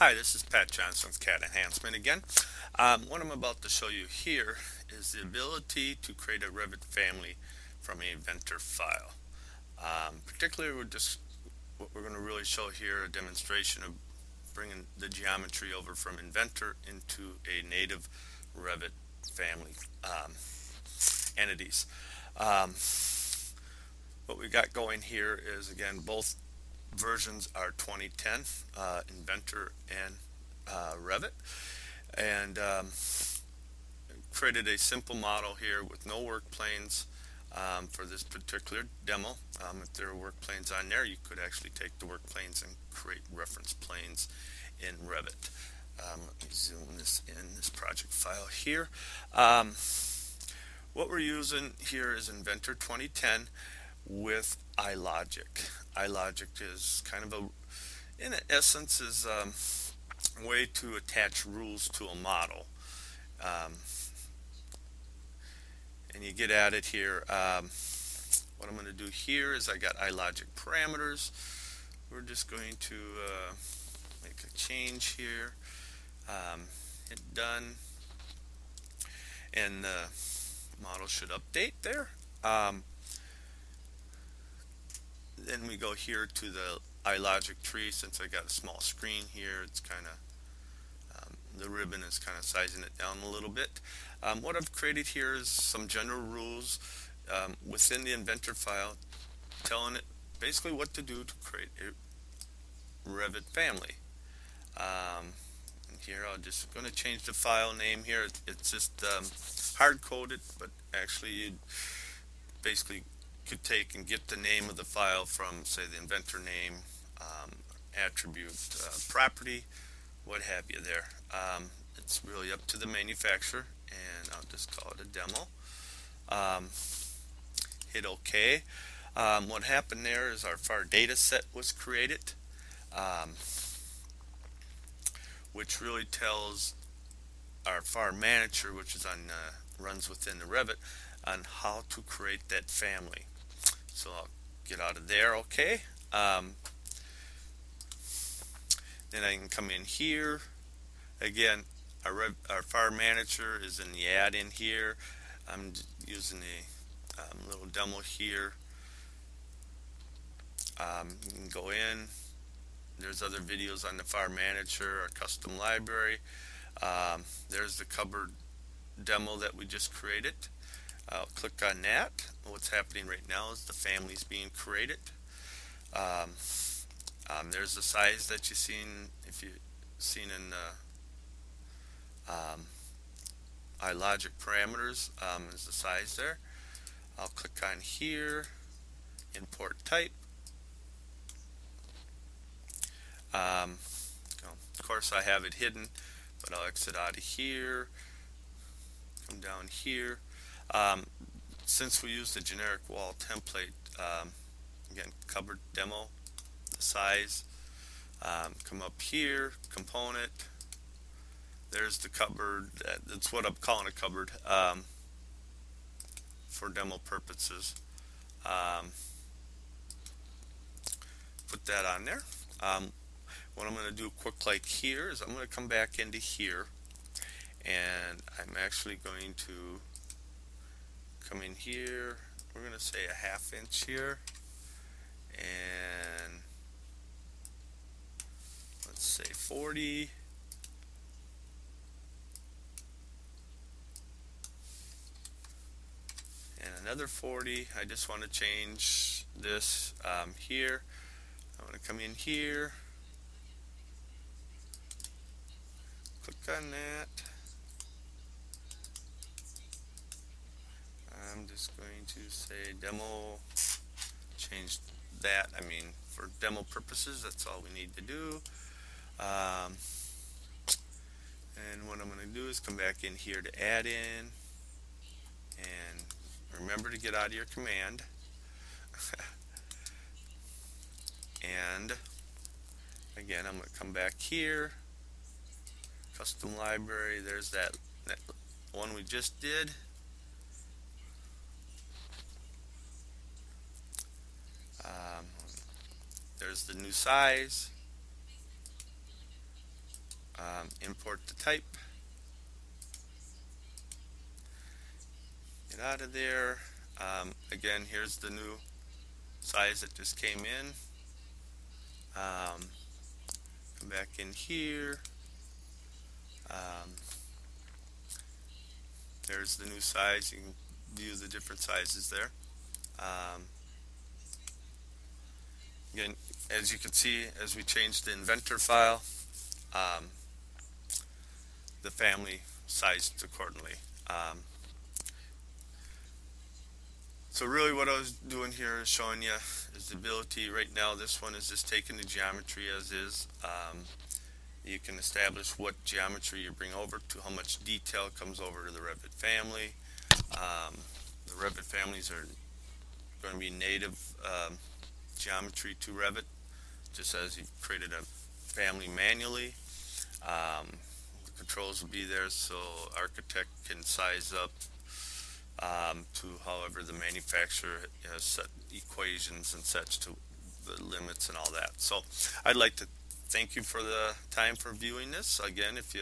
Hi, this is Pat Johnson with CAD Enhancement again. What I'm about to show you here is the ability to create a Revit family from an Inventor file. Particularly, what we're going to really show here a demonstration of bringing the geometry over from Inventor into a native Revit family entities. Um, what we got going here is, again, both versions are 2010, Inventor and Revit, and created a simple model here with no work planes for this particular demo. If there are work planes on there, you could actually take the work planes and create reference planes in Revit. Let me zoom this in, this project file here. Um, what we're using here is Inventor 2010 with iLogic. iLogic is kind of in essence, is a way to attach rules to a model. Um, and you get at it here. What I'm going to do here is I got iLogic parameters. We're just going to make a change here. Hit done, and the model should update there. Um, then we go here to the iLogic tree. Since I got a small screen here, it's kind of the ribbon is kind of sizing it down a little bit. What I've created here is some general rules within the Inventor file, telling it basically what to do to create a Revit family. And here I'm just going to change the file name here. It's just hard coded, but actually you basically could take and get the name of the file from, say, the Inventor name, attribute, property, what have you there. It's really up to the manufacturer, and I'll just call it a demo. Um, Hit OK. What happened there is our FAR data set was created, um, which really tells our FAR manager, which is on runs within the Revit, on how to create that family. So I'll get out of there. OK. Then I can come in here. Again, our FAR manager is in the add-in here. I'm using a little demo here. You can go in. There's other videos on the FAR manager, our custom library. There's the cupboard demo that we just created. I'll click on that. What's happening right now is the family's being created. There's the size that you've seen, if you've seen in the iLogic parameters, is the size there. I'll click on here, import type. Of course I have it hidden, but I'll exit out of here, come down here. Since we use the generic wall template, again, cupboard demo, the size, come up here, component. There's the cupboard. That's what I'm calling a cupboard for demo purposes. Put that on there. What I'm going to do quick like here is I'm going to come back into here, and I'm actually going to come in here. We're going to say a 1/2 inch here, and let's say 40. And another 40. I just want to change this here. I want to come in here, click on that. I'm just going to say demo, change that. I mean, for demo purposes, that's all we need to do. And what I'm going to do is come back in here to add in, and remember to get out of your command. And again, I'm going to come back here, custom library. There's that one we just did. There's the new size. import the type, get out of there. Again, here's the new size that just came in. Come back in here. Um, there's the new size. You can view the different sizes there. Um, Again, as you can see, as we change the Inventor file, um, the family sized accordingly. So really what I was doing here is showing you is the ability. Right now this one is just taking the geometry as is. You can establish what geometry you bring over to, how much detail comes over to the Revit family. The Revit families are going to be native geometry to Revit, just as you've created a family manually. The controls will be there so architect can size up to however the manufacturer has set equations and such to the limits and all that. So I'd like to thank you for the time for viewing this. Again, if you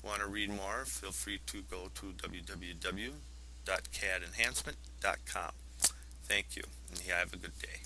want to read more, feel free to go to www.cadenhancement.com. Thank you, and you have a good day.